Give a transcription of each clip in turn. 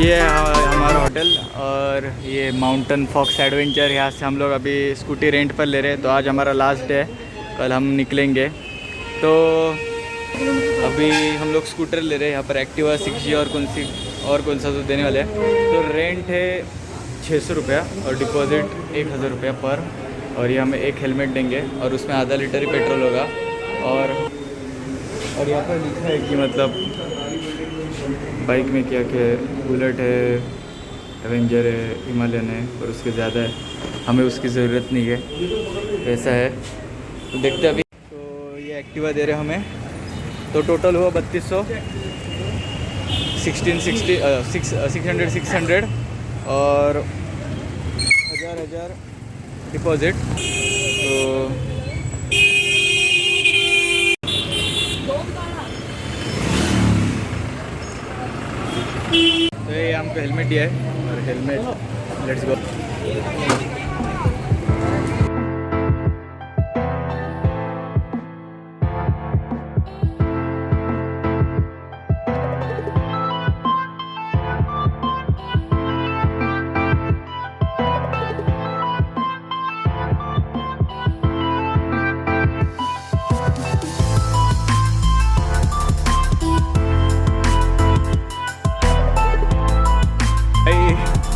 ये हमारा होटल और ये माउंटेन फॉक्स एडवेंचर। यहाँ से हम लोग अभी स्कूटी रेंट पर ले रहे हैं। तो आज हमारा लास्ट डे है, कल हम निकलेंगे। तो अभी हम लोग स्कूटर ले रहे हैं। यहाँ पर एक्टिवा 6G और कौन सा तो देने वाले हैं। तो रेंट है 600 रुपया और डिपॉजिट 1000 रुपया पर। और ये हमें एक हेलमेट देंगे और उसमें आधा लीटर ही पेट्रोल होगा। और यहाँ पर लिखा है कि मतलब बाइक में क्या क्या है। बुलेट है, एवेंजर है, हिमालयन है और उसके ज़्यादा है। हमें उसकी ज़रूरत नहीं है, ऐसा है। तो देखते हैं अभी। तो ये एक्टिवा दे रहे हमें। तो टोटल हुआ 3200, 600 और 1000 डिपॉजिट। तो ये हमको हेलमेट दिया है और हेलमेट लेट्स गो।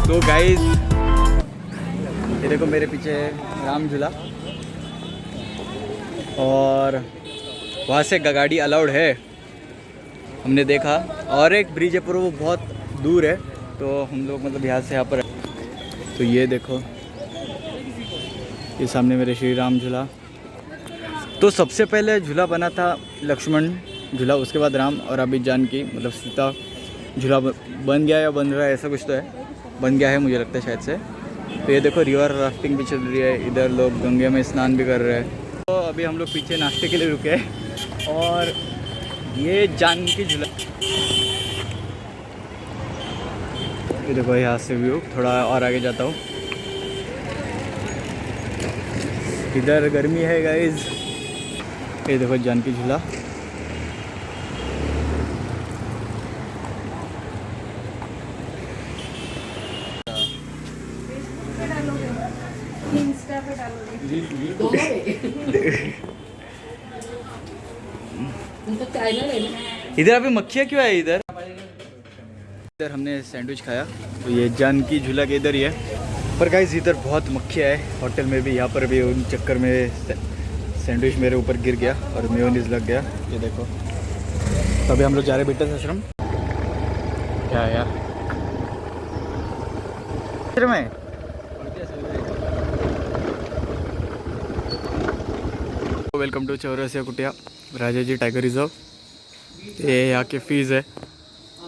तो गाइस ये देखो मेरे पीछे है राम झूला और वहाँ से गाड़ी अलाउड है, हमने देखा। और एक ब्रिज है पर वो बहुत दूर है। तो हम लोग मतलब यहाँ से यहाँ पर। तो ये देखो ये सामने मेरे श्री राम झूला। तो सबसे पहले झूला बना था लक्ष्मण झूला, उसके बाद राम और अभी जानकी मतलब सीता झूला बन गया या बन रहा है, ऐसा कुछ तो है। बन गया है मुझे लगता है शायद से। तो ये देखो रिवर राफ्टिंग भी चल रही है, इधर लोग गंगे में स्नान भी कर रहे हैं। तो अभी हम लोग पीछे नाश्ते के लिए रुके हैं। और ये जानकी झूला, ये देखो यहाँ से व्यू। थोड़ा और आगे जाता हूँ, इधर गर्मी है गाइज। ये देखो जानकी झूला। इधर अभी मक्खियाँ क्यों है इधर? इधर हमने सैंडविच खाया। तो ये जानकी झूला के इधर ही है। पर गाइस इधर बहुत मक्खियाँ है होटल में भी, यहाँ पर भी। उन चक्कर में सैंडविच मेरे ऊपर गिर गया और मेयोनीज लग गया। ये देखो। तो अभी हम लोग जा रहे हैं बीटल्स आश्रम। क्या है यार में? वेलकम टू चौरसिया कुटिया राजा जी टाइगर रिजर्व। ये यहाँ के फीस है।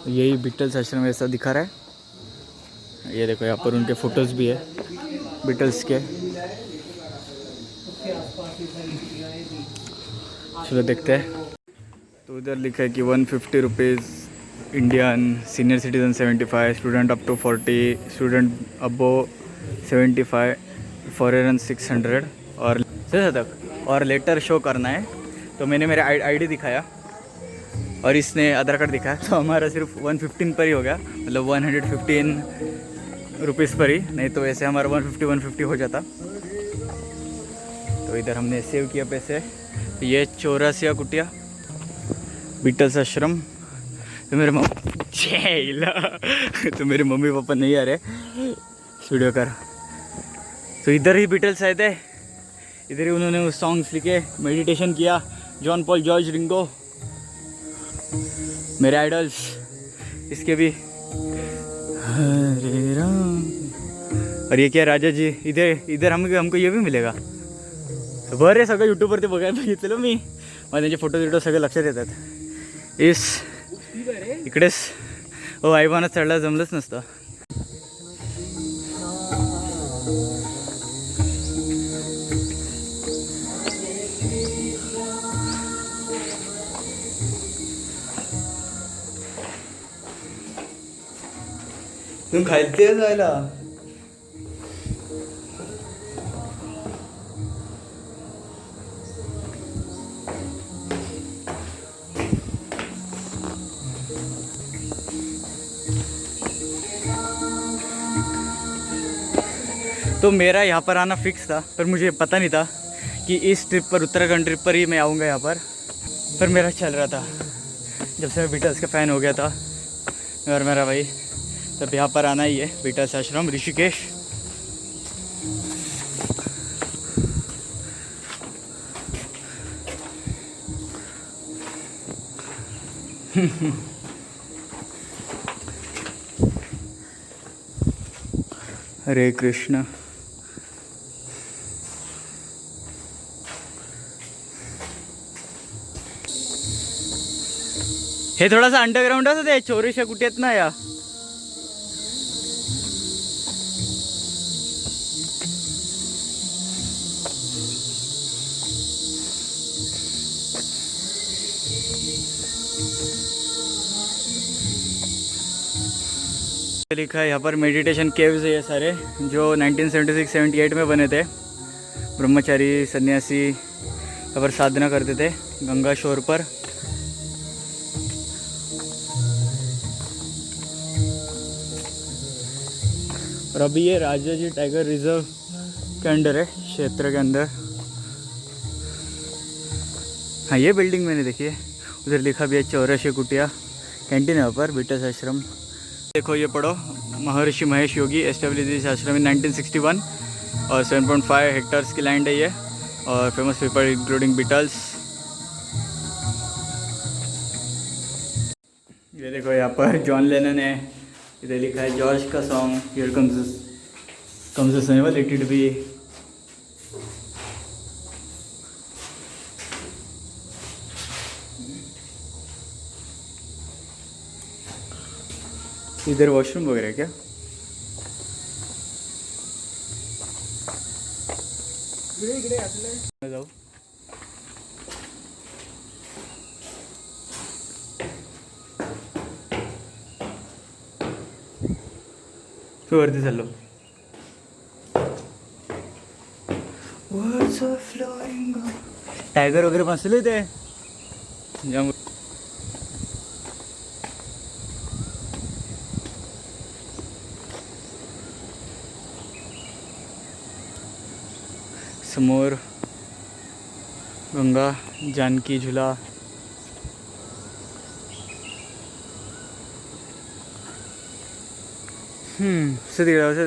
यही बीटल्स आश्रम ऐसा दिखा रहा है। ये देखो यहाँ पर उनके फोटोज़ भी है बीटल्स के। चलो देखते हैं। तो उधर लिखा है कि 150 rupees Indian, senior citizen 75, student up to 40, student above 75, foreigner 600 और तक। और लेटर शो करना है। तो मैंने मेरा आईडी दिखाया और इसने आधार कार्ड दिखाया। तो हमारा सिर्फ 115 पर ही हो गया, मतलब 115 रुपीज़ पर ही। नहीं तो वैसे हमारा 150 हो जाता। तो इधर हमने सेव किया पैसे। ये चौरसिया कुटिया बीटल्स आश्रम। तो मेरे तो मेरे मम्मी पापा नहीं आ रहे वीडियो कर। तो इधर ही बीटल्स आए थे, इधर ही उन्होंने उस सॉन्ग्स लिखे, मेडिटेशन किया। जॉन पॉल, जॉर्ज रिंगो मेरे आइडल्स। इसके भी हरे राम। और ये क्या राजा जी। इधर हमको ये भी मिलेगा। बरे सगळं यूट्यूबवरती बघायला बघितलेलं मी. मला त्यांचे फोटो सगळे लक्षात येतात. इकडेच आईबाना चढला जमलंच नसतं. तू खायचे जायला तो मेरा यहाँ पर आना फिक्स था, पर मुझे पता नहीं था कि इस ट्रिप पर, उत्तराखंड ट्रिप पर ही मैं आऊँगा यहाँ पर मेरा चल रहा था जब से मैं बीटल्स का फ़ैन हो गया था और मेरा भाई, तब यहाँ पर आना ही है, बीटल्स आश्रम ऋषिकेश। हरे कृष्ण। हे थोडासा अंडरग्राउंड असं ते चोरीच्या कुठे ना या लिखा है यहाँ पर मेडिटेशन केव्स है ये सारे, जो 1976-78 में बने थे। ब्रह्मचारी सन्यासी यहाँ पर साधना करते थे गंगा शोर पर। और अभी ये राजाजी टाइगर रिजर्व के अंदर है, क्षेत्र के अंदर। हाँ, ये बिल्डिंग मैंने देखी है, उधर लिखा भी है 84 कुटिया कैंटीन है वहाँ पर, बीटल्स आश्रम। देखो ये पढ़ो, महर्षि महेश योगी एस्टेब्लिश दिस आश्रम इन 1961 और 7.5 हेक्टर्स की लैंड है ये, और फेमस पीपल इंक्लूडिंग बीटल्स। ये देखो यहाँ पर जॉन लेनन है, इधर लिखा है जॉर्ज का song here comes the sun let it be. इधर वॉशरूम वगैरह क्या? जाऊ तू वरती चाललो। टायगर वगैरे बसले ते जाम। समोर गंगा जानकी झुला।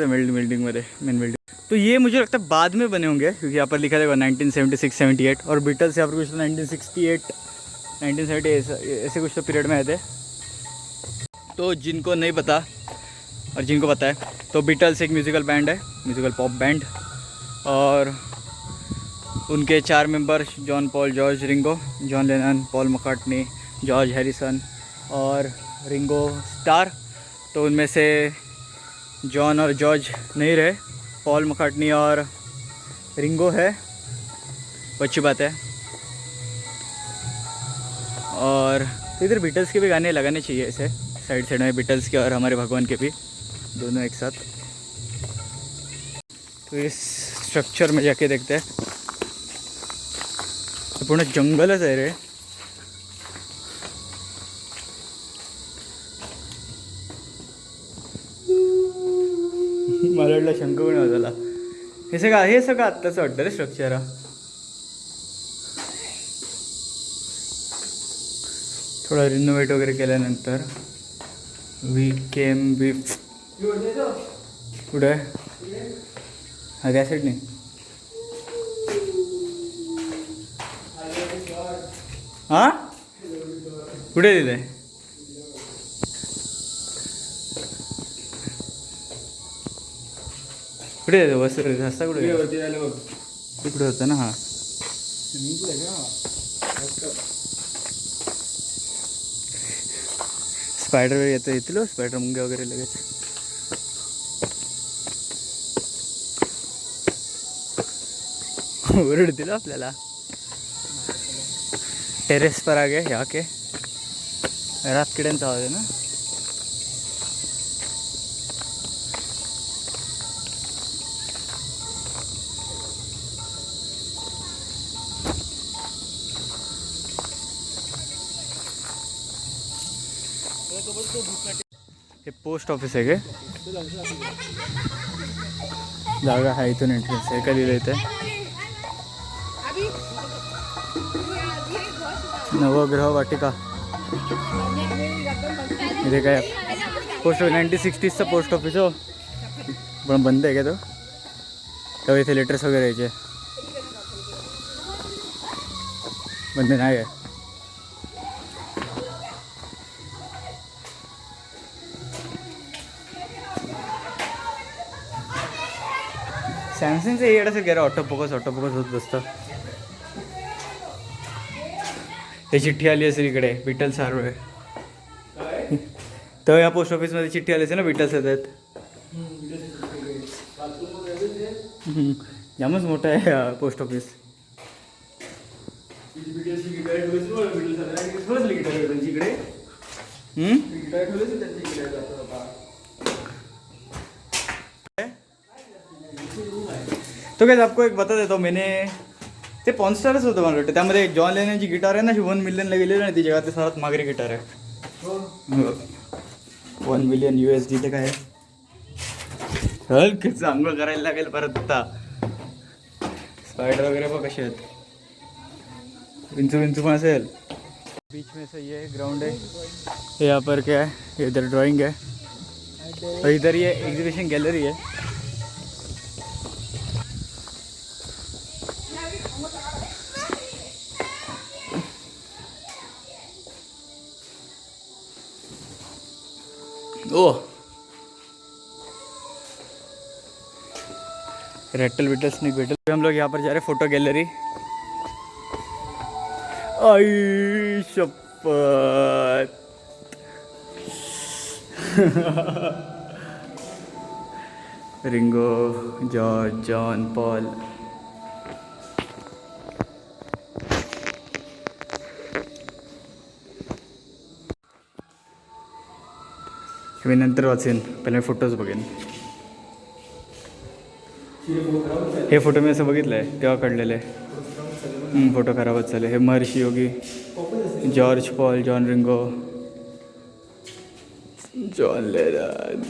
बिल्डिंग में मेन बिल्डिंग। तो ये मुझे लगता है बाद में बने होंगे, क्योंकि यहाँ पर लिखा था 1976-78 और बीटल्स यहाँ पर कुछ 1968 1970 ऐसे कुछ तो पीरियड में आए थे। तो जिनको नहीं पता और जिनको पता है, तो बीटल्स एक म्यूज़िकल बैंड है, म्यूज़िकल पॉप बैंड, और उनके 4 member John Paul George Ringo, John Lennon, Paul McCartney, George Harrison और रिंगो स्टार। तो उनमें से जॉन और जॉर्ज नहीं रहे, पॉल मकार्टनी और रिंगो है, अच्छी बात है। और तो इधर बीटल्स के भी गाने लगाने चाहिए ऐसे साइड साइड में, बीटल्स के और हमारे भगवान के भी दोनों एक साथ। तो इस स्ट्रक्चर में जाके देखते हैं, तो पूर्ण जंगलच आहे रे। मला वाटलं शंकरगुण झाला हे सगळं आत्ताच वाटतं रे स्ट्रक्चर। थोडा रिनोव्हेट वगैरे केल्यानंतर वी केम विथ कुठे हा त्या साईडने हां कुठे तिथे कुठे येतो बस रस्ता कुठे तिकडे होतं ना। हां स्पायडर येतं येतील स्पायडर मुंग्या वगैरे लगेच। ओरडतील आपल्याला। टेरेस पर आ गए यहाँ के, रात किड्यांचा आवाज आहे ना। हे पोस्ट ऑफिस आहे काय? जागा आहे इथून एंट्रन्स आहे का लिहिलं इथे नवग्रह वाटिका इथे काय पोस्ट ऑफिस 1960चा पोस्ट ऑफिस हो पण बंद आहे का तो तेव्हा इथे लेटर्स वगैरे यायचे बंद नाही आहे सॅमसंगचं येड असेल गेलं ऑटो फोकस होत बसतं ते चिठ्ठी आली असेल इकडे विठ्ठल सारोळे तर या पोस्ट ऑफिसमध्ये चिठ्ठी आली असेल ना विठ्ठल येतात जामच मोठं आहे पोस्ट ऑफिस तो काय आपको एक बता देतो मैंने ते पॉन्स्टारच होतं मला वाटतं त्यामध्ये जॉन लेनची गिटार आहे ना 1 मिलियनला गेलेली आणि ती जगात सर्वात मागरी गिटार आहे 1 मिलियन USD ते काय हलकच आंघोळ करायला लागेल परत आता स्पायडर वगैरे बघ कसे आहेत विंचू पण असेल बीच में से ये ग्राउंड है यहाँ पर क्या है इधर ड्राइंग है और इधर ये एग्जीबिशन गैलरी है ओह रेटल विटल स्नेक विटल हम लोग यहाँ पर जा रहे हैं फोटो गैलरी आई शपथ रिंगो जॉर्ज जॉन पॉल मी नंतर वाचेन पहिले फोटोज बघेन हे फोटो मी असं बघितलं आहे तेव्हा काढलेलं आहे फोटो खराबच झाले हे Maharshi Yogi George Paul John Ringo John Lennon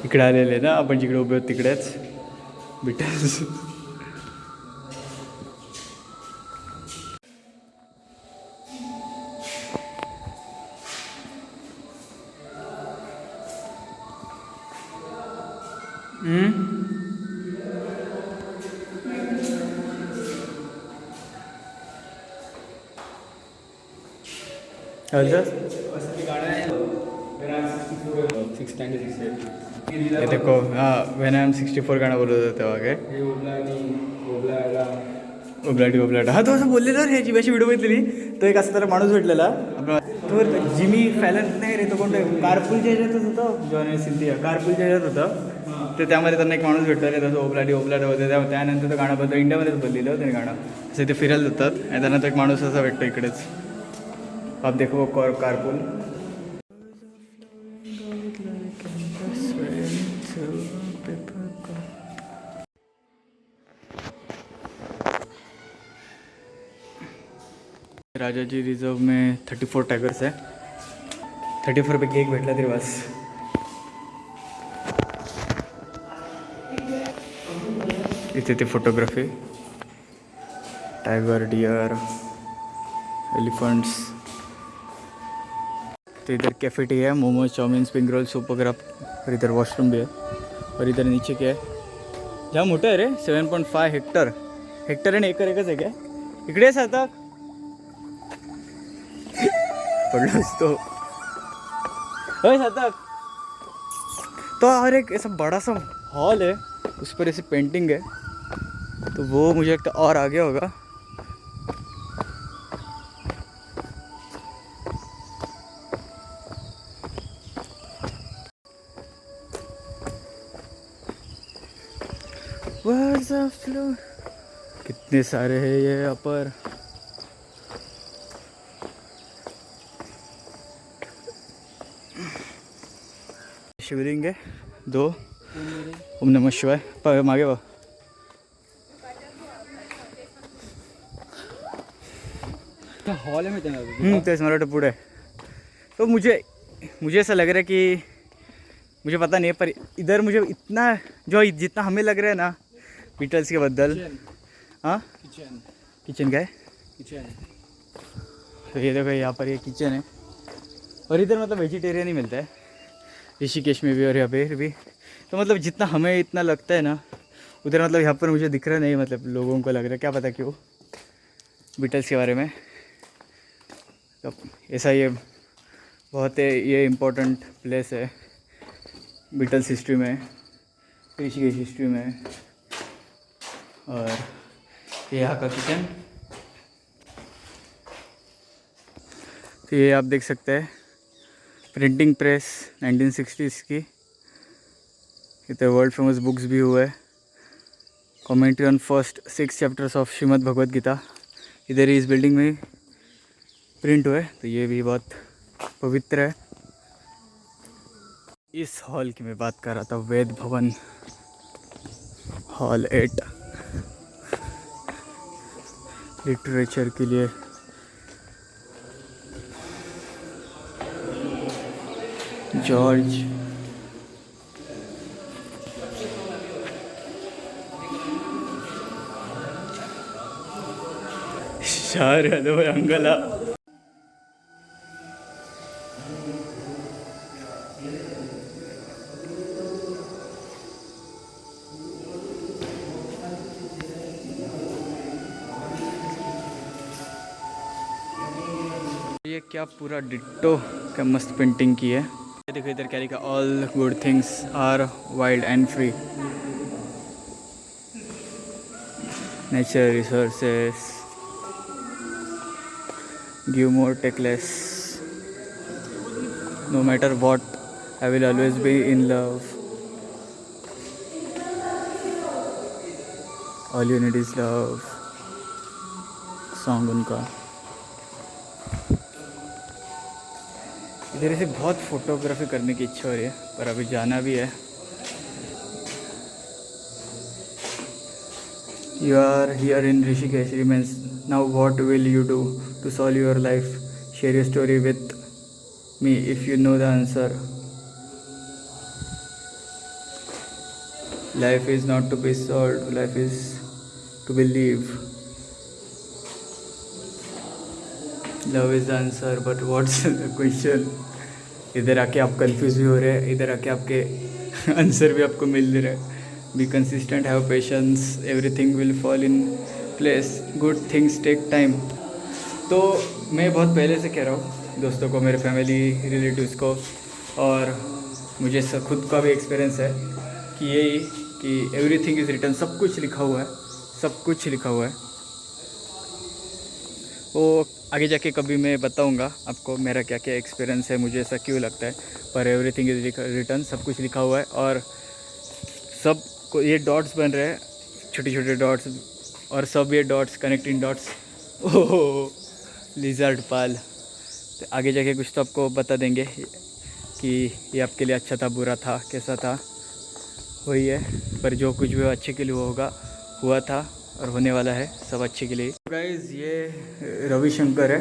इकडे आलेले ना आपण जिकडे उभे आहोत तिकडेच बिटल्स देखो हाँ व्हेन आई एम 64 गाणं बोलत होतं तेव्हा काय ओब्लाडी हा तो असं बोललेला रे ह्याची अशी व्हिडिओ बघितलेली तो एक असा तर माणूस भेटलेला आपला तो जिमी फॅलन नाही रे तो कोणतं कारपूलच्या ह्याच्यातच होतं जॉन सिंथिया कारपूलच्या ह्याच्यात होतं तर त्यामध्ये त्यांना एक माणूस भेटला रे तसं ओब्लाडी होते त्यानंतर तो गाणं बदल इंडियामध्येच बोललेलं होतं गाणं असे ते फिरायला जातात आणि त्यांना तो एक माणूस असा भेटतो इकडेच आप देखो कारपूल राजाजी रिझर्व में 34 टाइगर्स है 34 पैकी एक भेटला तरी बस इथे ते फोटोग्राफी टाइगर डियर एलिफेंट्स तो इधर कैफेटी है momos chow mein spring roll soup वगैरह और इधर वॉशरूम भी है और इधर नीचे क्या है जहाँ मोठं आहे रे 7.5 हेक्टर आणि एकच आहे क्या इकडे आता पडलोस तो सातक तो और एक ऐसा बड़ा सा हॉल है उस पर ऐसी पेंटिंग है तो वो मुझे लगता और आगे होगा कितने सारे हैं ये यहाँ पर शिवलिंग है 2 ओम नमः शिवाय मागे बा हॉल में त्यांना तेच मला वाटतं पुढे. तो मुझे ऐसा लग रहा है कि मुझे पता नहीं है पर इधर मुझे इतना जो जितना हमें लग रहा है ना बीटल्स के बद्दल. हाँ किचन का है. तो ये देखो यहाँ पर ये किचन है और इधर मतलब वेजिटेरियन ही मिलता है ऋषिकेश में भी और यहाँ पे भी. तो मतलब जितना हमें इतना लगता है ना उधर मतलब यहाँ पर मुझे दिख रहा नहीं. मतलब लोगों को लग रहा है क्या पता क्यों बीटल्स के बारे में. तो ऐसा ये बहुत ये इम्पोर्टेंट प्लेस है बीटल्स हिस्ट्री में, ऋषिकेश हिस्ट्री में. और ये यहाँ का किचन. तो ये आप देख सकते हैं प्रिंटिंग प्रेस 1960s की. इतने वर्ल्ड फेमस बुक्स भी हुए. Commentary on first 6 chapters of Shrimad Bhagavad Gita इधर ही इस बिल्डिंग में प्रिंट हुए. तो ये भी बहुत पवित्र है. इस हॉल की मैं बात कर रहा था, वेद भवन हॉल 8 लिटरेचर के लिए. जॉर्ज शारदो अंगला. ये क्या पूरा डिट्टो क्या मस्त पेंटिंग की है. ये देखो इधर क्या लिखा, all good things are wild and free. Nature resources give more take less. No matter what I will always be in love. All you need is love song उनका. इधर से बहुत फोटोग्राफी करने की इच्छा हो रही है पर अभी जाना भी है. You are here in Rishikesh remains. Now what will you do to solve your life? Share your story with me if you know the answer. Life is not to be solved, life is to be lived. Love is the answer, but what's the question? इधर आके आप confuse भी हो रहे हैं, इधर आके आपके आंसर भी आपको मिल रहे हैं. Be consistent, have patience, everything will fall in place, good things take time. तो मैं बहुत पहले से कह रहा हूँ दोस्तों को, मेरे फैमिली रिलेटिव्स को, और मुझे खुद का भी एक्सपीरियंस है कि यही कि एवरीथिंग इज़ रिटन. सब कुछ लिखा हुआ है, सब कुछ लिखा हुआ है. वो आगे जाके कभी मैं बताऊंगा आपको मेरा क्या क्या एक्सपीरियंस है, मुझे ऐसा क्यों लगता है. पर एवरीथिंग इज़ रिटन, सब कुछ लिखा हुआ है. और सब को ये डॉट्स बन रहे हैं, छोटे छोटे डॉट्स, और सब ये डॉट्स कनेक्टिंग डॉट्स. ओह लिजर्ड पाल. तो आगे जाके कुछ तो आपको बता देंगे कि ये आपके लिए अच्छा था, बुरा था, कैसा था. वही है, पर जो कुछ भी अच्छे के लिए होगा, हुआ था और होने वाला है, सब अच्छे के लिए. गाइस ये रविशंकर है,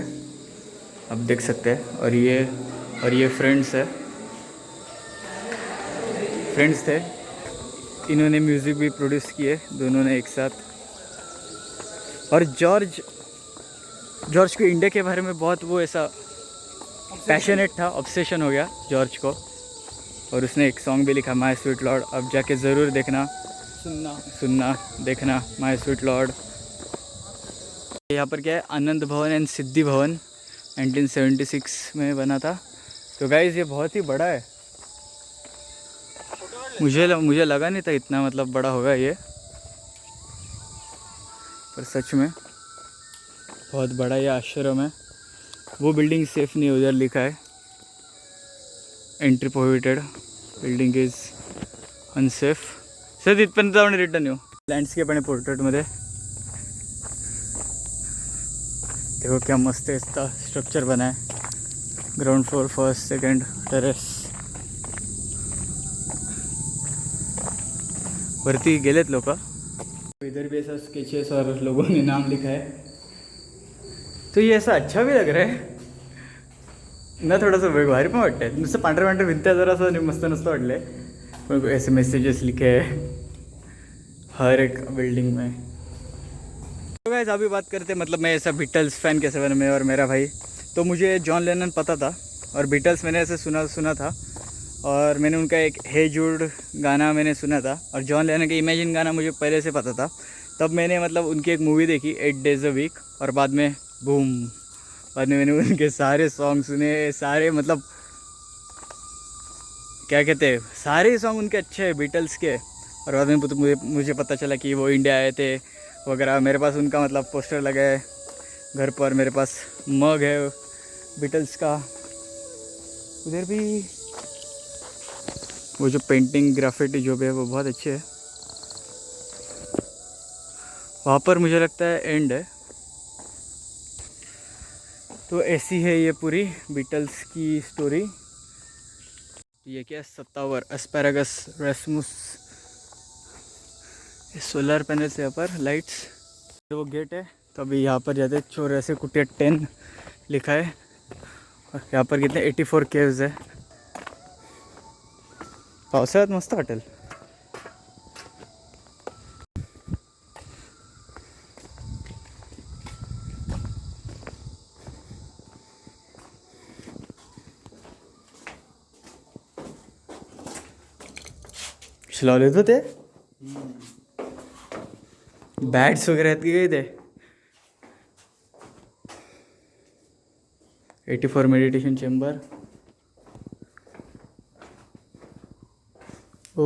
आप देख सकते हैं. और ये फ्रेंड्स है, फ्रेंड्स थे. इन्होंने म्यूज़िक भी प्रोड्यूस किए दोनों ने एक साथ. और जॉर्ज को इंडिया के बारे में बहुत वो ऐसा पैशनेट था, ऑब्सेशन हो गया जॉर्ज को. और उसने एक सॉन्ग भी लिखा, माय स्वीट लॉर्ड. अब जाके ज़रूर देखना, सुनना देखना, माय स्वीट लॉर्ड. यहाँ पर क्या है, आनंद भवन एंड सिद्धि भवन 1976 में बना था. तो गाइज़ ये बहुत ही बड़ा है. मुझे लगा नहीं था इतना मतलब बड़ा होगा ये, पर सच में बहुत बड़ा ये आश्रम है. वो बिल्डिंग सेफ नहीं, उधर लिखा है entry prohibited, building is unsafe. Sir इथपर्यंत जाऊन रिटर्न येऊ. लँडस्केप आणि पोर्ट्रेटमध्ये देखो क्या मस्त है, इसका स्ट्रक्चर बना है. Ground floor, first, second, terrace. वरती गेलेत लोक. इधर भी ऐसा स्केचेस और लोगों ने नाम लिखा है. तो ये ऐसा अच्छा भी लग रहा आहे ना, थोडंसं भारी पण वाटतंय. नुसतं पांढऱ्या पांढऱ्या भिंत्या जरा असं मस्त नसतं वाटलं पण ऐसे मैसेजेस लिखे हैं हर एक बिल्डिंग में. तो गाइस अभी बात करते हैं मतलब मैं ऐसा बीटल्स फ़ैन कैसे बना, मैं और मेरा भाई. तो मुझे जॉन लेनन पता था और बीटल्स मैंने ऐसे सुना था और मैंने उनका एक हे जूड गाना मैंने सुना था और जॉन लेनन का इमेजिन गाना मुझे पहले से पता था. तब मैंने मतलब उनकी एक मूवी देखी 8 days a week और बाद में मैंने उनके सारे सॉन्ग सुने, सारे मतलब क्या कहते हैं, सारे सॉन्ग उनके अच्छे हैं बीटल्स के. और बाद में मुझे पता चला कि वो इंडिया आए थे वगैरह. मेरे पास उनका मतलब पोस्टर लगा है घर पर, मेरे पास मग है बीटल्स का. उधर भी वो जो पेंटिंग ग्राफिटी जो भी है वो बहुत अच्छी है. वहाँ पर मुझे लगता है एंड है. तो ऐसी है ये पूरी बीटल्स की स्टोरी. ये क्या है, सत्तावर एस्पैरागस रेसमुस. सोलर पैनल से यहाँ पर लाइट्स. वो गेट है तो अभी यहाँ पर जाते. चौरासी कुटिया 10 लिखा है और यहाँ पर कितने 84 केव्स है. पावसाळ्यात मस्त वाटेल. लावले होते ते बॅट्स वगैरे आहेत की काही ते. 84 meditation chamber. Oh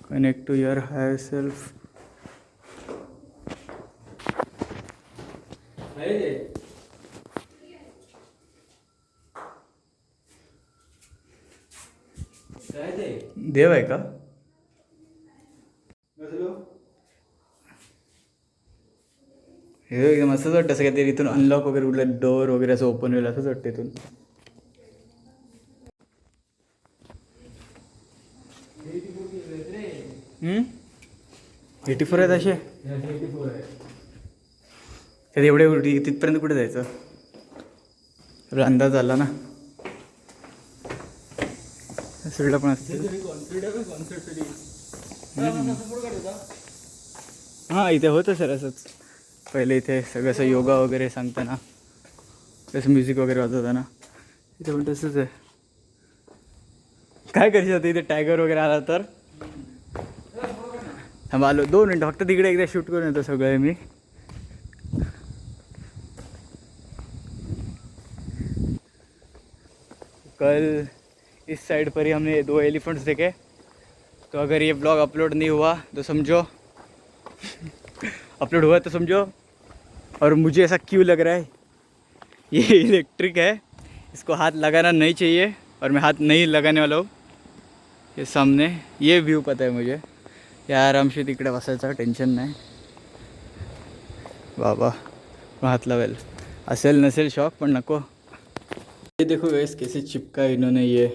connect to your higher self. देव आहे का. हे एकदम असंच वाटतं असं काहीतरी इथून अनलॉक वगैरे उडलं, डोअर वगैरे असं ओपन होईल असंच वाटतं इथून. 84 आहेत असे. त्यात एवढे तिथपर्यंत कुठे जायचं. आपला अंदाज आला ना. सुरला पण असते. हां इथे होतं सर असंच. पहिले इथे सगळं असं योगा वगैरे सांगताना तसं म्युझिक वगैरे वाजवताना इथे पण तसंच आहे. काय करायचं होतं इथे टायगर वगैरे आला तर. थांबा आलो 2 मिनटं फक्त. तिकडे एकदा शूट करून येतो सगळं मी. कल इस साइड पर ही हमने 2 एलिफेंट्स देखे. तो अगर ये ब्लॉग अपलोड नहीं हुआ तो समझो अपलोड हुआ तो समझो. और मुझे ऐसा क्यों लग रहा है, ये इलेक्ट्रिक है, इसको हाथ लगाना नहीं चाहिए और मैं हाथ नहीं लगाने वाला हूँ. ये सामने ये व्यू पता है मुझे. या आरामशी तिकडे बसायचा, टेन्शन नाही. बाबा हाथ लावेल. असेल नसेल शॉक पण नको. ये देखो गाइस कैसे चिपका इन्होंने. ये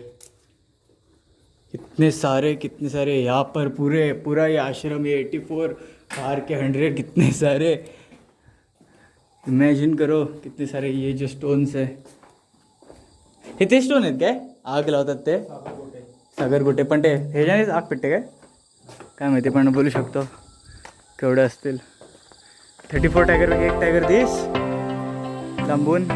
कितने सारे यहाँ पर पूरा ये आश्रम. ये 84 बाहर के 100 कितने सारे. इमॅजिन करो कितने सारे ये जो स्टोन्स है. हे ते स्टोन आहेत काय आग लावतात ते. सागरगोटे. पण ते ह्याच्यानेच आग पेटते काय माहिती पण बोलू शकतो केवढे असतील. 34 टायगर एक टायगर दिस लांबून.